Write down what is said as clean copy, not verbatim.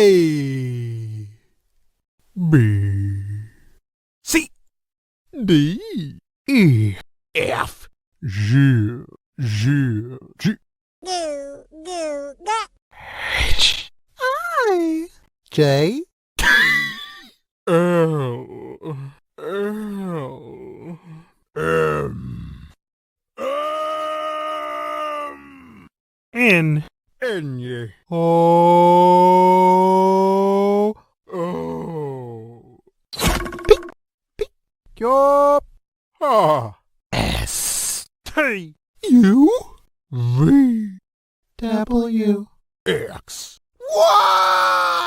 A B C D E F G G H I J L M N O Q S T U V W X Y